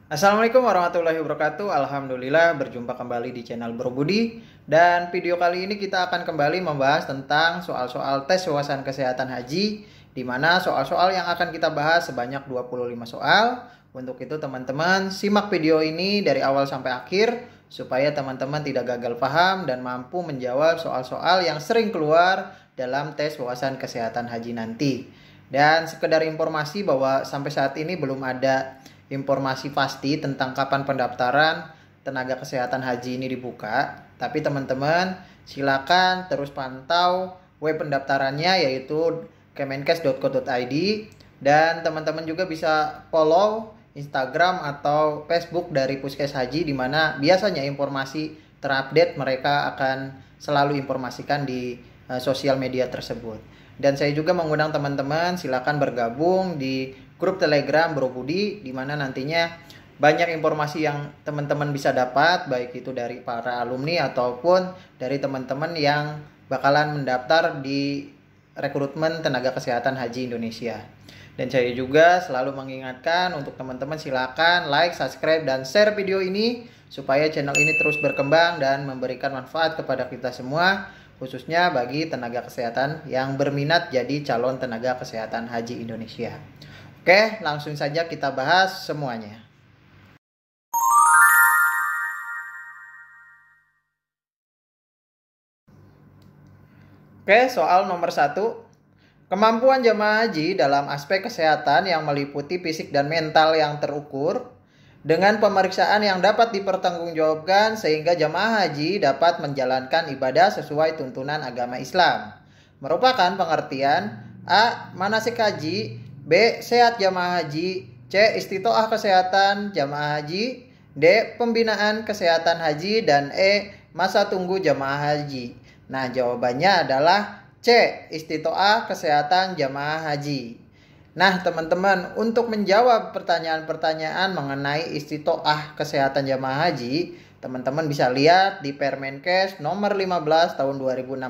Assalamualaikum warahmatullahi wabarakatuh. Alhamdulillah berjumpa kembali di channel Bro Budi. Dan video kali ini kita akan kembali membahas tentang soal-soal tes wawasan kesehatan haji, di mana soal-soal yang akan kita bahas sebanyak 25 soal. Untuk itu teman-teman simak video ini dari awal sampai akhir supaya teman-teman tidak gagal paham dan mampu menjawab soal-soal yang sering keluar dalam tes wawasan kesehatan haji nanti. Dan sekedar informasi bahwa sampai saat ini belum ada informasi pasti tentang kapan pendaftaran tenaga kesehatan haji ini dibuka. Tapi teman-teman silakan terus pantau web pendaftarannya yaitu kemenkes.co.id, dan teman-teman juga bisa follow Instagram atau Facebook dari Puskes Haji, di mana biasanya informasi terupdate mereka akan selalu informasikan di sosial media tersebut. Dan saya juga mengundang teman-teman silakan bergabung di grup Telegram Bro Budi, di mana nantinya banyak informasi yang teman-teman bisa dapat, baik itu dari para alumni ataupun dari teman-teman yang bakalan mendaftar di rekrutmen tenaga kesehatan haji Indonesia. Dan saya juga selalu mengingatkan untuk teman-teman silakan like, subscribe, dan share video ini supaya channel ini terus berkembang dan memberikan manfaat kepada kita semua, khususnya bagi tenaga kesehatan yang berminat jadi calon tenaga kesehatan haji Indonesia. Oke, langsung saja kita bahas semuanya. Oke, soal nomor 1. Kemampuan jamaah haji dalam aspek kesehatan yang meliputi fisik dan mental yang terukur dengan pemeriksaan yang dapat dipertanggungjawabkan sehingga jamaah haji dapat menjalankan ibadah sesuai tuntunan agama Islam. Merupakan pengertian A. Manasik haji, B. Sehat jamaah haji, C. Istitoah kesehatan jamaah haji, D. Pembinaan kesehatan haji, dan E. Masa tunggu jamaah haji. Nah, jawabannya adalah C. Istitoah kesehatan jamaah haji. Nah, teman-teman, untuk menjawab pertanyaan-pertanyaan mengenai istitoah kesehatan jamaah haji, teman-teman bisa lihat di Permenkes nomor 15 tahun 2016.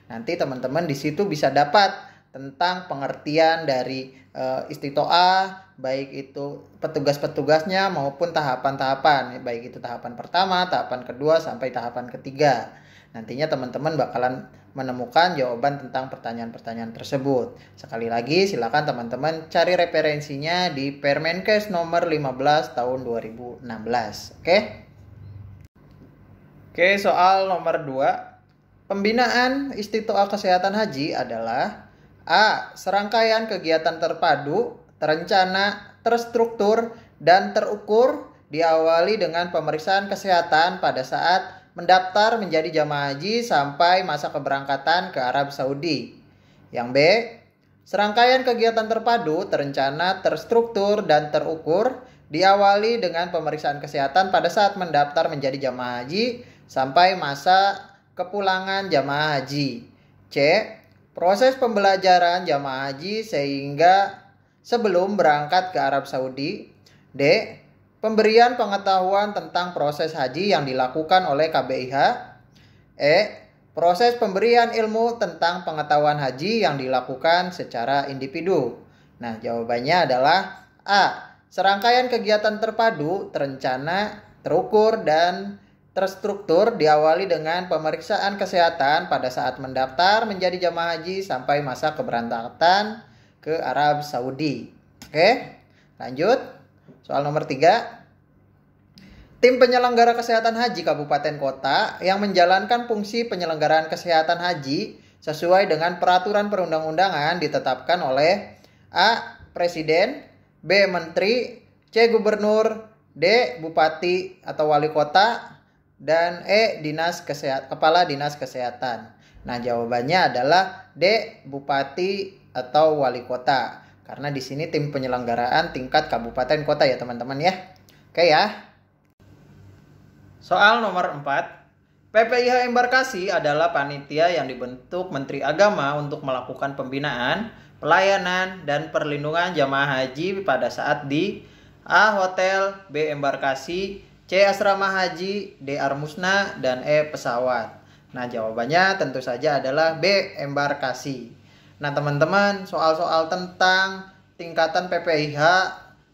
Nanti teman-teman di situ bisa dapat tentang pengertian dari istitoah, baik itu petugas-petugasnya maupun tahapan-tahapan, baik itu tahapan pertama, tahapan kedua, sampai tahapan ketiga. Nantinya teman-teman bakalan menemukan jawaban tentang pertanyaan-pertanyaan tersebut. Sekali lagi silakan teman-teman cari referensinya di Permenkes nomor 15 tahun 2016. Oke, soal nomor 2. Pembinaan istitoah kesehatan haji adalah A. Serangkaian kegiatan terpadu, terencana, terstruktur, dan terukur diawali dengan pemeriksaan kesehatan pada saat mendaftar menjadi jamaah haji sampai masa keberangkatan ke Arab Saudi. Yang B. Serangkaian kegiatan terpadu, terencana, terstruktur, dan terukur diawali dengan pemeriksaan kesehatan pada saat mendaftar menjadi jamaah haji sampai masa kepulangan jamaah haji. C. Proses pembelajaran jamaah haji sehingga sebelum berangkat ke Arab Saudi. D. Pemberian pengetahuan tentang proses haji yang dilakukan oleh KBIH. E. Proses pemberian ilmu tentang pengetahuan haji yang dilakukan secara individu. Nah, jawabannya adalah A. Serangkaian kegiatan terpadu, terencana, terukur, dan terstruktur diawali dengan pemeriksaan kesehatan pada saat mendaftar menjadi jamaah haji sampai masa keberangkatan ke Arab Saudi. Oke, lanjut. Soal nomor 3. Tim penyelenggara kesehatan haji kabupaten kota yang menjalankan fungsi penyelenggaraan kesehatan haji sesuai dengan peraturan perundang-undangan ditetapkan oleh A. Presiden, B. Menteri, C. Gubernur, D. Bupati atau Wali Kota, dan E. Kepala Dinas Kesehatan. Nah, jawabannya adalah D. Bupati atau Wali Kota. Karena di sini tim penyelenggaraan tingkat kabupaten kota ya teman-teman ya. Oke ya. Soal nomor 4. PPIH Embarkasi adalah panitia yang dibentuk Menteri Agama untuk melakukan pembinaan, pelayanan, dan perlindungan jamaah haji pada saat di A. Hotel, B. Embarkasi, C. Asrama haji, D. Armusna, dan E. Pesawat. Nah, jawabannya tentu saja adalah B. Embarkasi. Nah, teman-teman, soal-soal tentang tingkatan PPIH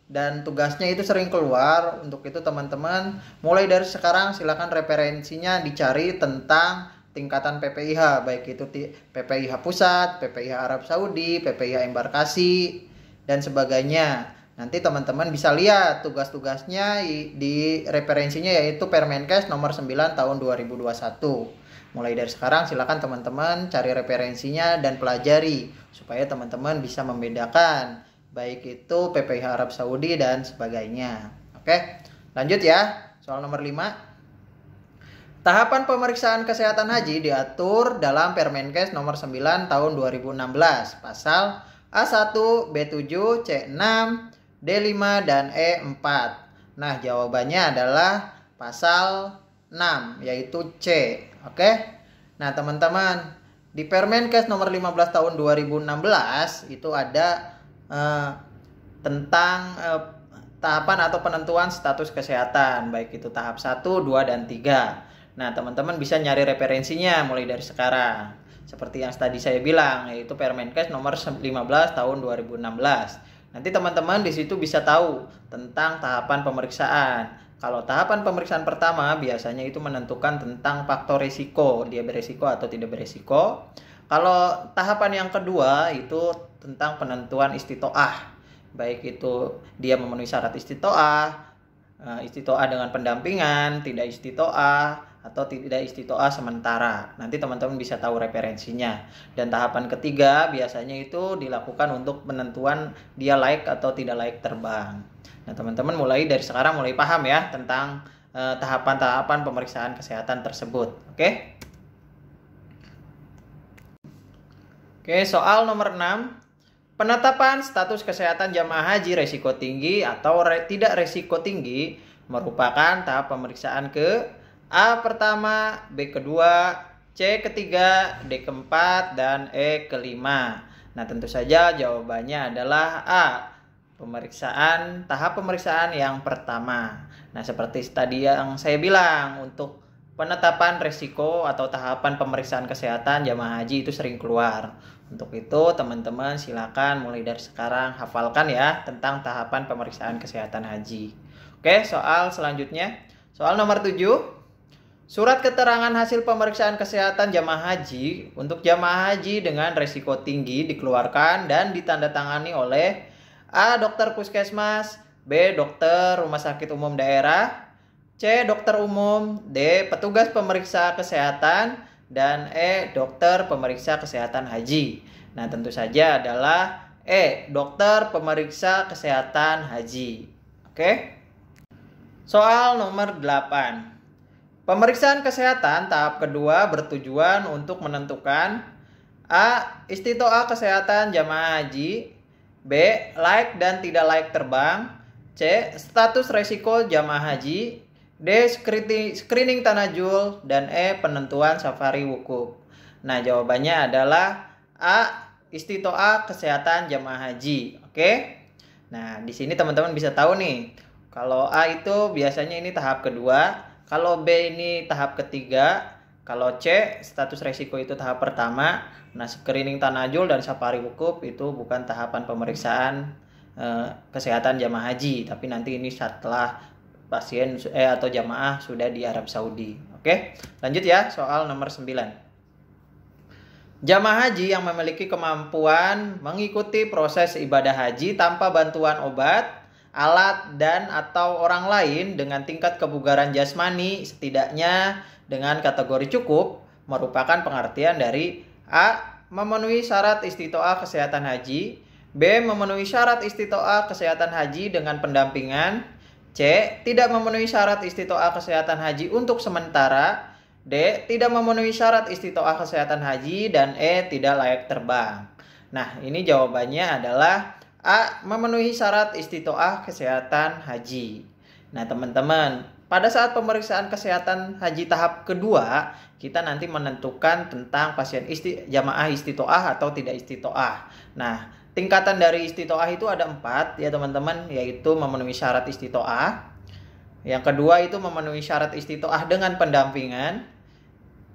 dan tugasnya itu sering keluar. Untuk itu teman-teman mulai dari sekarang silakan referensinya dicari tentang tingkatan PPIH, baik itu PPIH pusat, PPIH Arab Saudi, PPIH embarkasi dan sebagainya. Nanti teman-teman bisa lihat tugas-tugasnya di referensinya, yaitu Permenkes nomor 9 tahun 2021. Mulai dari sekarang silakan teman-teman cari referensinya dan pelajari supaya teman-teman bisa membedakan baik itu PPIH Arab Saudi dan sebagainya. Oke, lanjut ya. Soal nomor 5. Tahapan pemeriksaan kesehatan haji diatur dalam Permenkes nomor 9 tahun 2016 pasal A1, B7, C6, D5 dan E4. Nah, jawabannya adalah pasal 6 yaitu C. Oke. Nah, teman-teman, di Permenkes nomor 15 tahun 2016 itu ada tentang tahapan atau penentuan status kesehatan, baik itu tahap 1, 2 dan 3. Nah, teman-teman bisa nyari referensinya mulai dari sekarang. Seperti yang tadi saya bilang, yaitu Permenkes nomor 15 tahun 2016. Nanti teman-teman di situ bisa tahu tentang tahapan pemeriksaan. Kalau tahapan pemeriksaan pertama biasanya itu menentukan tentang faktor risiko, dia beresiko atau tidak beresiko. Kalau tahapan yang kedua itu tentang penentuan istitoah, baik itu dia memenuhi syarat istitoah, istitoah dengan pendampingan, tidak istitoah, atau tidak istitoah sementara. Nanti teman-teman bisa tahu referensinya. Dan tahapan ketiga biasanya itu dilakukan untuk penentuan dia layak atau tidak layak terbang. Nah, teman-teman mulai dari sekarang mulai paham ya tentang tahapan-tahapan pemeriksaan kesehatan tersebut. Oke? Oke, soal nomor 6. Penetapan status kesehatan jamaah haji resiko tinggi atau tidak resiko tinggi merupakan tahap pemeriksaan ke A pertama, B kedua, C ketiga, D keempat, dan E kelima. Nah, tentu saja jawabannya adalah A. Tahap pemeriksaan yang pertama. Nah, seperti tadi yang saya bilang, untuk penetapan resiko atau tahapan pemeriksaan kesehatan jamaah haji itu sering keluar. Untuk itu teman-teman silakan mulai dari sekarang hafalkan ya tentang tahapan pemeriksaan kesehatan haji. Oke, soal selanjutnya. Soal nomor 7. Surat keterangan hasil pemeriksaan kesehatan jamaah haji untuk jamaah haji dengan resiko tinggi dikeluarkan dan ditandatangani oleh A. Dokter puskesmas, B. Dokter rumah sakit umum daerah, C. Dokter umum, D. Petugas pemeriksa kesehatan, dan E. Dokter pemeriksa kesehatan haji. Nah, tentu saja adalah E. Dokter pemeriksa kesehatan haji. Oke. Soal nomor 8. Pemeriksaan kesehatan tahap kedua bertujuan untuk menentukan A. Istitoah kesehatan jamaah haji, B. Layak dan tidak layak terbang, C. Status resiko jamaah haji, D. Screening tanajul, dan E. Penentuan safari wukuf. Nah, jawabannya adalah A. Istitoah kesehatan jamaah haji. Oke. Nah, di sini teman-teman bisa tahu nih. Kalau A itu biasanya ini tahap kedua, kalau B ini tahap ketiga, kalau C status resiko itu tahap pertama. Nah, screening tanajul dan safari wukuf itu bukan tahapan pemeriksaan kesehatan jamaah haji, tapi nanti ini setelah pasien atau jamaah sudah di Arab Saudi. Oke, lanjut ya soal nomor 9. Jamaah haji yang memiliki kemampuan mengikuti proses ibadah haji tanpa bantuan obat, alat, dan atau orang lain dengan tingkat kebugaran jasmani setidaknya dengan kategori cukup merupakan pengertian dari A. Memenuhi syarat istitoah kesehatan haji, B. Memenuhi syarat istitoah kesehatan haji dengan pendampingan, C. Tidak memenuhi syarat istitoah kesehatan haji untuk sementara, D. Tidak memenuhi syarat istitoah kesehatan haji, dan E. Tidak layak terbang. Nah, ini jawabannya adalah A. Memenuhi syarat istitoah kesehatan haji. Nah, teman-teman, pada saat pemeriksaan kesehatan haji tahap kedua, kita nanti menentukan tentang pasien jamaah istitoah atau tidak istitoah. Nah, tingkatan dari istitoah itu ada 4 ya teman-teman, yaitu memenuhi syarat istitoah. Yang kedua itu memenuhi syarat istitoah dengan pendampingan.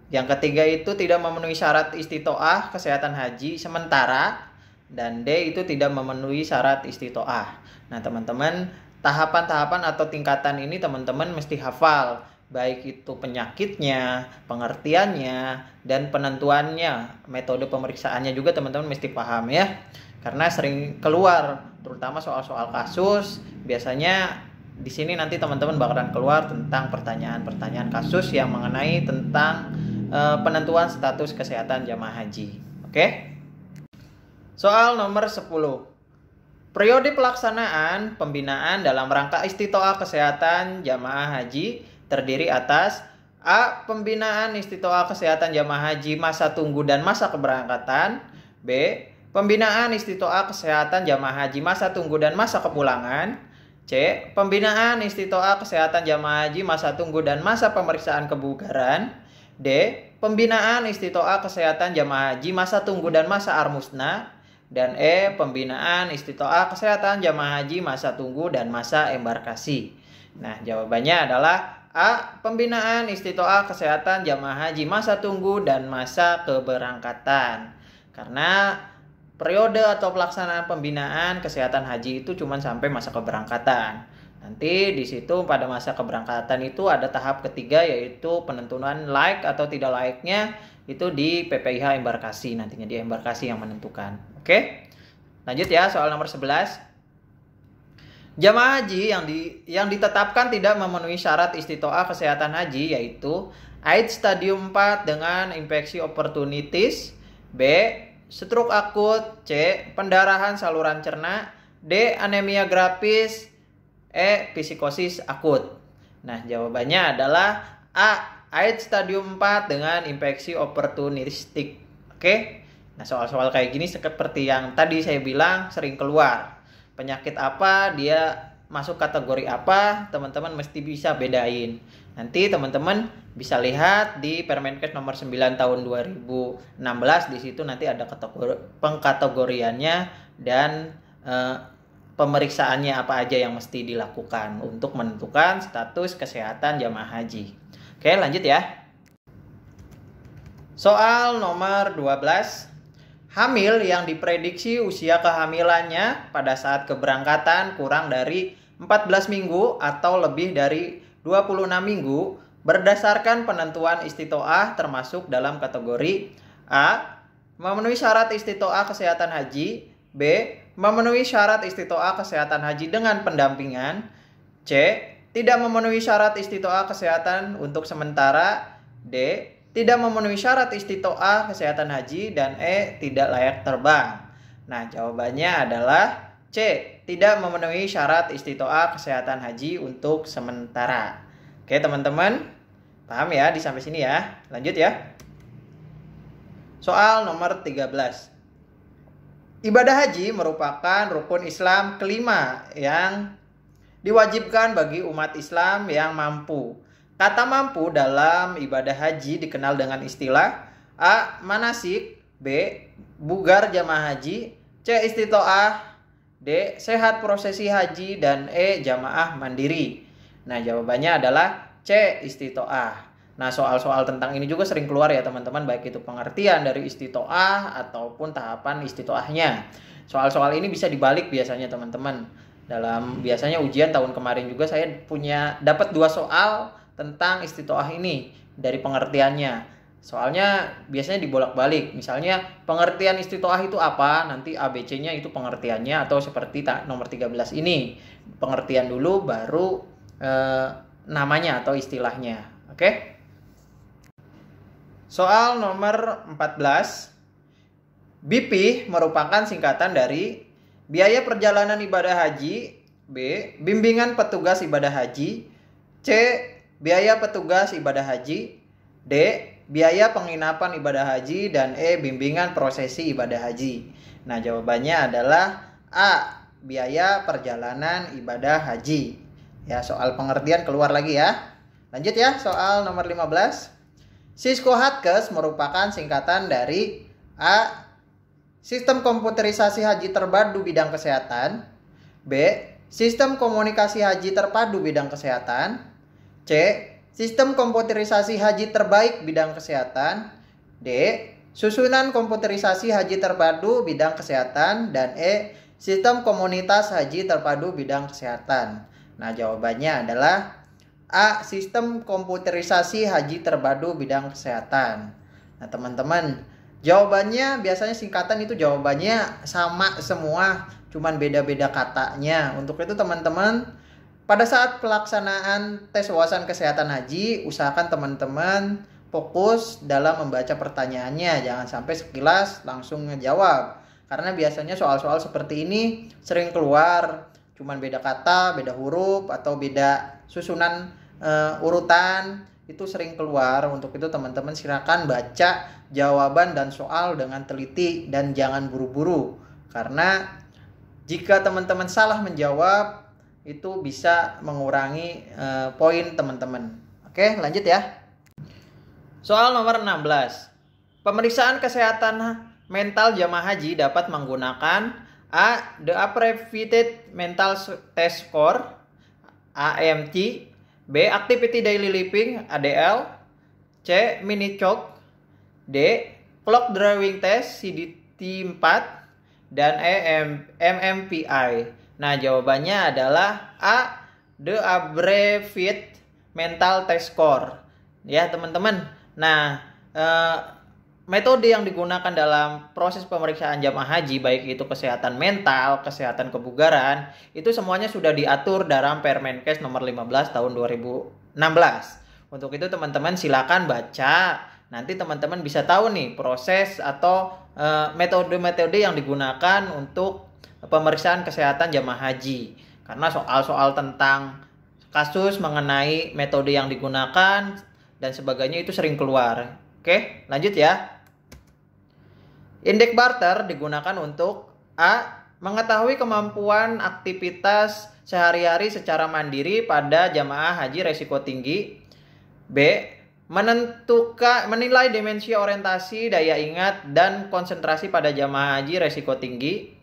Yang ketiga itu tidak memenuhi syarat istitoah kesehatan haji sementara. dan D itu tidak memenuhi syarat istitoah. Nah teman-teman, tahapan-tahapan atau tingkatan ini teman-teman mesti hafal, baik itu penyakitnya, pengertiannya, dan penentuannya, metode pemeriksaannya juga teman-teman mesti paham ya. Karena sering keluar, terutama soal-soal kasus, biasanya di sini nanti teman-teman bakalan keluar tentang pertanyaan-pertanyaan kasus yang mengenai tentang penentuan status kesehatan jamaah haji. Oke? Soal nomor 10. Periode pelaksanaan pembinaan dalam rangka istitoah kesehatan jamaah haji terdiri atas A. Pembinaan istitoah kesehatan jamaah haji masa tunggu dan masa keberangkatan. B. Pembinaan istitoah kesehatan jamaah haji masa tunggu dan masa kepulangan. C. Pembinaan istitoah kesehatan jamaah haji masa tunggu dan masa pemeriksaan kebugaran. D. Pembinaan istitoah kesehatan jamaah haji masa tunggu dan masa armusna. Dan E. Pembinaan istitoah kesehatan jamaah haji masa tunggu dan masa embarkasi. Nah, jawabannya adalah A. Pembinaan istitoah kesehatan jamaah haji masa tunggu dan masa keberangkatan. Karena periode atau pelaksanaan pembinaan kesehatan haji itu cuma sampai masa keberangkatan. Nanti di situ pada masa keberangkatan itu ada tahap ketiga, yaitu penentuan laik atau tidak laiknya itu di PPIH embarkasi, nantinya di embarkasi yang menentukan. Oke? Lanjut ya, soal nomor 11. Jamaah haji yang ditetapkan tidak memenuhi syarat istitoah kesehatan haji yaitu AIDS stadium 4 dengan infeksi opportunitis, B. stroke akut, C. pendarahan saluran cerna, D. anemia grafis, E. psikosis akut. Nah, jawabannya adalah A. AIDS stadium 4 dengan infeksi opportunistik. Oke? Nah, soal-soal kayak gini seperti yang tadi saya bilang sering keluar. Penyakit apa, dia masuk kategori apa, teman-teman mesti bisa bedain. Nanti teman-teman bisa lihat di Permenkes nomor 9 tahun 2016, di situ nanti ada pengkategoriannya dan pemeriksaannya apa aja yang mesti dilakukan untuk menentukan status kesehatan jamaah haji. Oke, lanjut ya. Soal nomor 12. Hamil yang diprediksi usia kehamilannya pada saat keberangkatan kurang dari 14 minggu atau lebih dari 26 minggu berdasarkan penentuan istitoah termasuk dalam kategori A. memenuhi syarat istitoah kesehatan haji, B. memenuhi syarat istitoah kesehatan haji dengan pendampingan, C. tidak memenuhi syarat istitoah kesehatan untuk sementara, D. tidak memenuhi syarat istitoah kesehatan haji, dan E. tidak layak terbang. Nah, jawabannya adalah C. tidak memenuhi syarat istitoah kesehatan haji untuk sementara. Oke teman-teman, paham ya di sampai sini ya. Lanjut ya. Soal nomor 13. Ibadah haji merupakan rukun Islam kelima yang diwajibkan bagi umat Islam yang mampu. Kata mampu dalam ibadah haji dikenal dengan istilah A. manasik, B. bugar jamaah haji, C. istitoah, D. sehat prosesi haji, dan E. jamaah mandiri. Nah, jawabannya adalah C. istitoah. Nah, soal-soal tentang ini juga sering keluar ya teman-teman, baik itu pengertian dari istitoah ataupun tahapan istitoahnya. Soal-soal ini bisa dibalik biasanya teman-teman. Dalam biasanya ujian tahun kemarin juga saya dapat 2 soal tentang istitoah ini dari pengertiannya. Soalnya biasanya dibolak-balik. Misalnya pengertian istitoah itu apa, nanti ABC-nya itu pengertiannya, atau seperti nomor 13 ini. Pengertian dulu baru namanya atau istilahnya. Oke? Soal nomor 14. BP merupakan singkatan dari biaya perjalanan ibadah haji, B. bimbingan petugas ibadah haji, C. biaya petugas ibadah haji, D. biaya penginapan ibadah haji, dan E. bimbingan prosesi ibadah haji. Nah, jawabannya adalah A. biaya perjalanan ibadah haji. Ya, soal pengertian keluar lagi ya. Lanjut ya, soal nomor 15. Siskohatkes merupakan singkatan dari A. Sistem komputerisasi haji terpadu bidang kesehatan, B. Sistem komunikasi haji terpadu bidang kesehatan, C. Sistem komputerisasi haji terbaik bidang kesehatan, D. susunan komputerisasi haji terpadu bidang kesehatan, dan E. sistem komunitas haji terpadu bidang kesehatan. Nah, jawabannya adalah A. sistem komputerisasi haji terpadu bidang kesehatan. Nah, teman-teman, jawabannya biasanya singkatan itu jawabannya sama semua, cuman beda-beda katanya. Untuk itu teman-teman, pada saat pelaksanaan tes wawasan kesehatan haji, usahakan teman-teman fokus dalam membaca pertanyaannya. Jangan sampai sekilas langsung ngejawab. Karena biasanya soal-soal seperti ini sering keluar cuman beda kata, beda huruf, atau beda susunan urutan. Itu sering keluar. Untuk itu teman-teman silakan baca jawaban dan soal dengan teliti dan jangan buru-buru. Karena jika teman-teman salah menjawab, itu bisa mengurangi poin teman-teman. Oke, lanjut ya. Soal nomor 16. Pemeriksaan kesehatan mental jamaah haji dapat menggunakan A. The Abbreviated Mental Test Score (AMT), B. Activity Daily Living (ADL), C. Mini Chalk, D. Clock Drawing Test (CDT-4), dan E. MMPI. Nah, jawabannya adalah A. The Abbreviated Mental Test Score. Ya, teman-teman. Nah, metode yang digunakan dalam proses pemeriksaan jamaah haji, baik itu kesehatan mental, kesehatan kebugaran, itu semuanya sudah diatur dalam Permenkes nomor 15 tahun 2016. Untuk itu teman-teman silakan baca. Nanti teman-teman bisa tahu nih proses atau metode-metode yang digunakan untuk pemeriksaan kesehatan jamaah haji. Karena soal-soal tentang kasus mengenai metode yang digunakan dan sebagainya itu sering keluar. Oke, lanjut ya. Indeks barter digunakan untuk A. mengetahui kemampuan aktivitas sehari-hari secara mandiri pada jamaah haji resiko tinggi. B. menilai dimensi orientasi, daya ingat, dan konsentrasi pada jamaah haji resiko tinggi.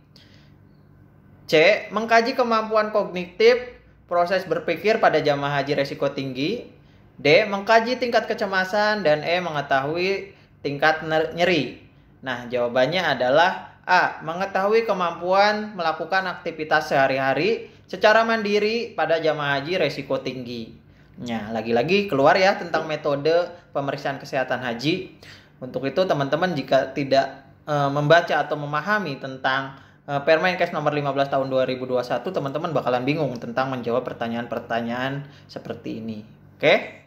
C. mengkaji kemampuan kognitif proses berpikir pada jamaah haji resiko tinggi. D. mengkaji tingkat kecemasan, dan E. mengetahui tingkat nyeri. Nah, jawabannya adalah A. mengetahui kemampuan melakukan aktivitas sehari-hari secara mandiri pada jamaah haji resiko tinggi. Nah, lagi-lagi keluar ya tentang metode pemeriksaan kesehatan haji. Untuk itu teman-teman jika tidak membaca atau memahami tentang Permenkes nomor 15 tahun 2021, teman-teman bakalan bingung tentang menjawab pertanyaan-pertanyaan seperti ini. Oke?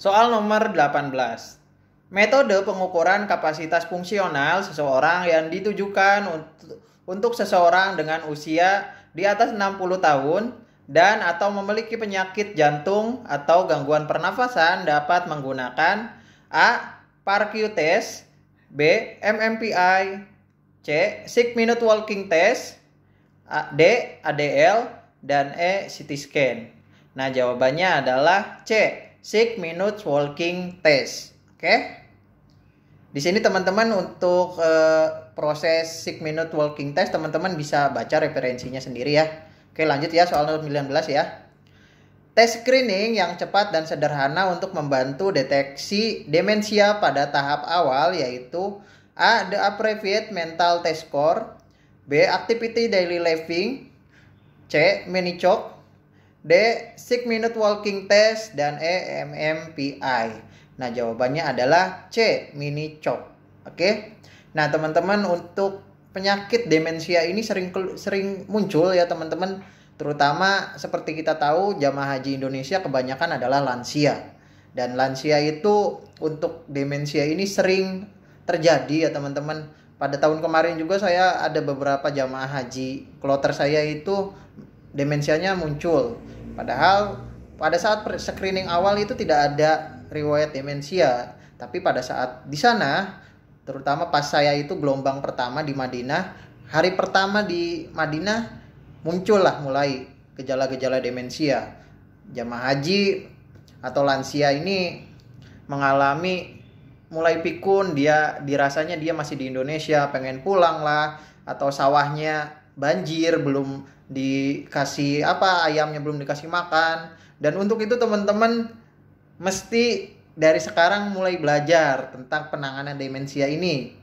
Soal nomor 18. Metode pengukuran kapasitas fungsional seseorang yang ditujukan untuk seseorang dengan usia di atas 60 tahun dan atau memiliki penyakit jantung atau gangguan pernafasan dapat menggunakan A. PARQ test, B. MMPI, C. 6-minute walking test, D. ADL, dan E. CT scan. Nah, jawabannya adalah C. 6-minute walking test. Oke? Di sini teman-teman untuk proses 6-minute walking test teman-teman bisa baca referensinya sendiri ya. Oke, lanjut ya soal nomor 19 ya. Tes screening yang cepat dan sederhana untuk membantu deteksi demensia pada tahap awal yaitu A. The Abbreviated Mental Test Score, B. Activity Daily Living, C. Mini Chalk, D. 6-minute walking test, dan E. MMPI. Nah, jawabannya adalah C. Mini Chalk. Oke. Nah, teman-teman, untuk penyakit demensia ini sering muncul ya, teman-teman. Terutama seperti kita tahu jamaah haji Indonesia kebanyakan adalah lansia. Dan lansia itu untuk demensia ini sering terjadi ya, teman-teman. Pada tahun kemarin juga saya ada beberapa jamaah haji kloter saya itu demensianya muncul. Padahal pada saat screening awal itu tidak ada riwayat demensia, tapi pada saat di sana, terutama pas saya itu gelombang pertama di Madinah, hari pertama di Madinah muncullah mulai gejala-gejala demensia. Jamaah haji atau lansia ini mengalami mulai pikun, dia dirasanya dia masih di Indonesia, pengen pulang lah, atau sawahnya banjir, belum dikasih ayamnya belum dikasih makan. Dan untuk itu teman-teman mesti dari sekarang mulai belajar tentang penanganan demensia ini.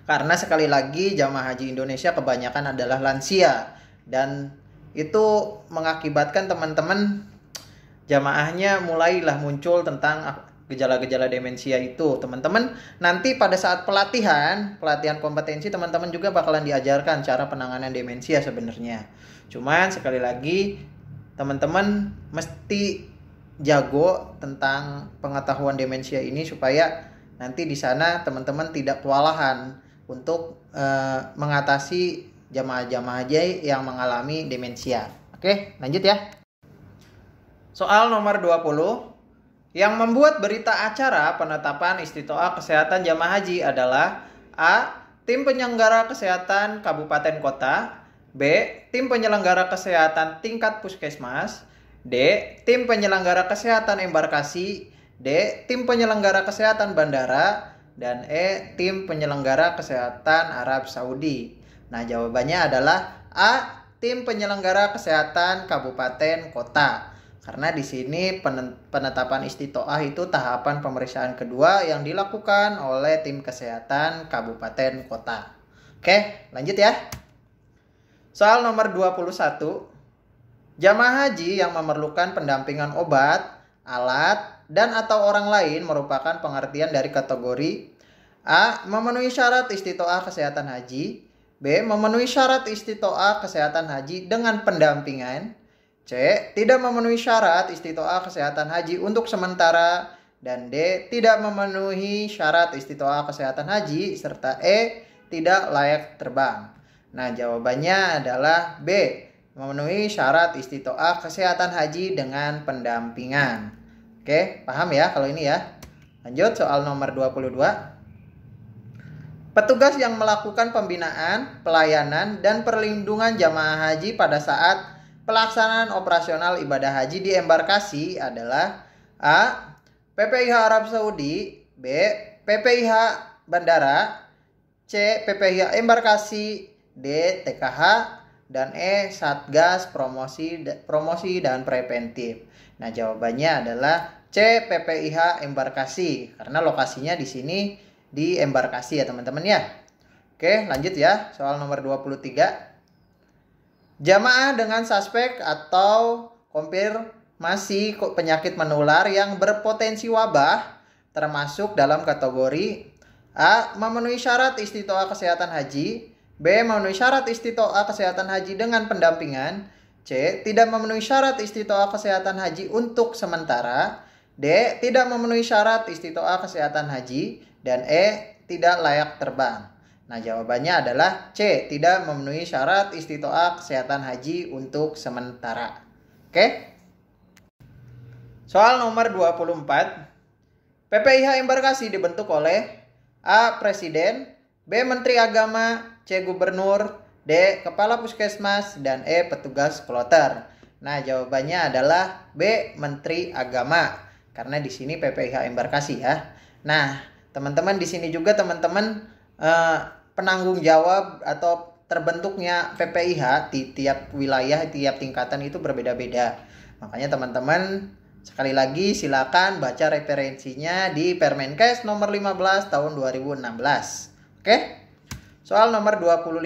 Karena sekali lagi jamaah haji Indonesia kebanyakan adalah lansia dan itu mengakibatkan teman-teman jamaahnya mulailah muncul tentang gejala-gejala demensia itu. Teman-teman nanti pada saat pelatihan kompetensi teman-teman juga bakalan diajarkan cara penanganan demensia sebenarnya. Cuman sekali lagi teman-teman mesti jago tentang pengetahuan demensia ini supaya nanti di sana teman-teman tidak kewalahan untuk mengatasi jamaah-jamaah haji yang mengalami demensia. Oke, lanjut ya. Soal nomor 20. Yang membuat berita acara penetapan istitoah kesehatan jamaah haji adalah A. Tim penyelenggara kesehatan kabupaten kota, B. Tim penyelenggara kesehatan tingkat puskesmas, D. Tim penyelenggara kesehatan embarkasi, D. Tim penyelenggara kesehatan bandara, dan E. Tim penyelenggara kesehatan Arab Saudi. Nah, jawabannya adalah A. Tim penyelenggara kesehatan kabupaten kota. Karena di sini penetapan istitoah itu tahapan pemeriksaan kedua yang dilakukan oleh tim kesehatan kabupaten kota. Oke, lanjut ya. Soal nomor 21. Jamaah haji yang memerlukan pendampingan obat, alat, dan atau orang lain merupakan pengertian dari kategori A. Memenuhi syarat istitoah kesehatan haji, B. Memenuhi syarat istitoah kesehatan haji dengan pendampingan, C. Tidak memenuhi syarat istitoah kesehatan haji untuk sementara, dan D. Tidak memenuhi syarat istitoah kesehatan haji, serta E. Tidak layak terbang. Nah, jawabannya adalah B. Memenuhi syarat istitoah kesehatan haji dengan pendampingan. Oke, paham ya kalau ini ya. Lanjut soal nomor 22. Petugas yang melakukan pembinaan, pelayanan, dan perlindungan jamaah haji pada saat pelaksanaan operasional ibadah haji di embarkasi adalah A. PPIH Arab Saudi, B. PPIH Bandara, C. PPIH Embarkasi, D. TKH, dan E. Satgas Promosi dan Preventif. Nah, jawabannya adalah C. PPIH Embarkasi karena lokasinya di sini di embarkasi ya teman-teman ya. Oke, lanjut ya. Soal nomor 23. Jamaah dengan suspek atau konfirmasi penyakit menular yang berpotensi wabah termasuk dalam kategori A. Memenuhi syarat istitoah kesehatan haji, B. Memenuhi syarat istitoah kesehatan haji dengan pendampingan, C. Tidak memenuhi syarat istitoah kesehatan haji untuk sementara, D. Tidak memenuhi syarat istitoah kesehatan haji, dan E. Tidak layak terbang. Nah, jawabannya adalah C. Tidak memenuhi syarat istitoah kesehatan haji untuk sementara. Oke. Soal nomor 24. PPIH embarkasi dibentuk oleh A. Presiden, B. Menteri Agama, C. Gubernur, D. Kepala Puskesmas, dan E. Petugas kloter. Nah, jawabannya adalah B. Menteri Agama. Karena di sini PPIH embarkasi ya. Nah, teman-teman di sini juga teman-teman penanggung jawab atau terbentuknya PPIH di tiap wilayah, tiap tingkatan itu berbeda-beda. Makanya teman-teman sekali lagi silakan baca referensinya di Permenkes nomor 15 tahun 2016. Oke? Soal nomor 25.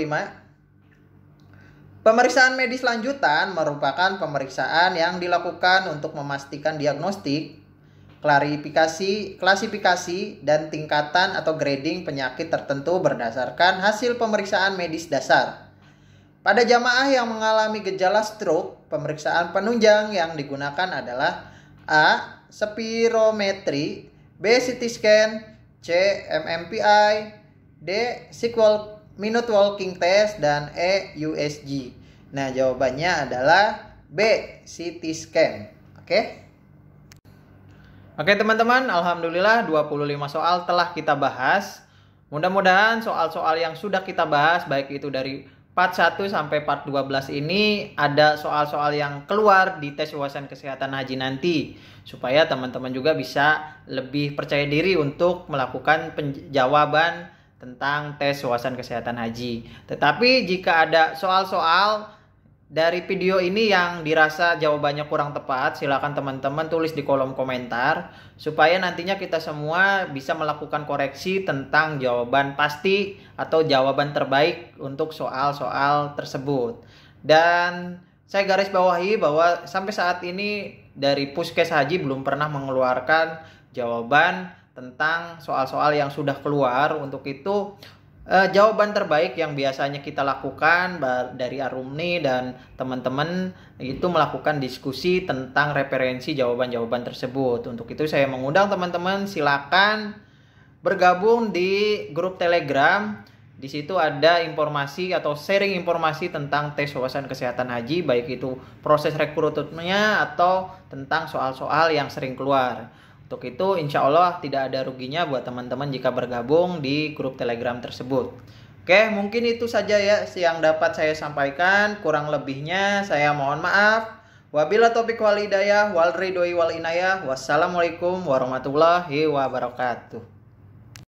Pemeriksaan medis lanjutan merupakan pemeriksaan yang dilakukan untuk memastikan diagnostik, klasifikasi, dan tingkatan atau grading penyakit tertentu berdasarkan hasil pemeriksaan medis dasar. Pada jamaah yang mengalami gejala stroke, pemeriksaan penunjang yang digunakan adalah A. Spirometri, B. CT scan, C. MMPI, D. Minute walking test, dan E. USG. Nah, jawabannya adalah B. CT scan. Oke? Oke teman-teman, alhamdulillah 25 soal telah kita bahas. Mudah-mudahan soal-soal yang sudah kita bahas, baik itu dari part 1 sampai part 12 ini, ada soal-soal yang keluar di tes wawasan kesehatan haji nanti. Supaya teman-teman juga bisa lebih percaya diri untuk melakukan penjawaban tentang tes wawasan kesehatan haji. Tetapi jika ada soal-soal dari video ini yang dirasa jawabannya kurang tepat, silakan teman-teman tulis di kolom komentar supaya nantinya kita semua bisa melakukan koreksi tentang jawaban pasti atau jawaban terbaik untuk soal-soal tersebut. Dan saya garis bawahi bahwa sampai saat ini dari Puskes Haji belum pernah mengeluarkan jawaban tentang soal-soal yang sudah keluar. Untuk itu jawaban terbaik yang biasanya kita lakukan dari alumni dan teman-teman itu melakukan diskusi tentang referensi jawaban-jawaban tersebut. Untuk itu saya mengundang teman-teman silakan bergabung di grup Telegram. Di situ ada informasi atau sharing informasi tentang tes wawasan kesehatan haji, baik itu proses rekrutmennya atau tentang soal-soal yang sering keluar. Untuk itu insya Allah tidak ada ruginya buat teman-teman jika bergabung di grup Telegram tersebut. Oke, mungkin itu saja ya yang dapat saya sampaikan. Kurang lebihnya saya mohon maaf. Wabillahi taufiq wal hidayah wal ridhoi wal inayah. Wassalamualaikum warahmatullahi wabarakatuh.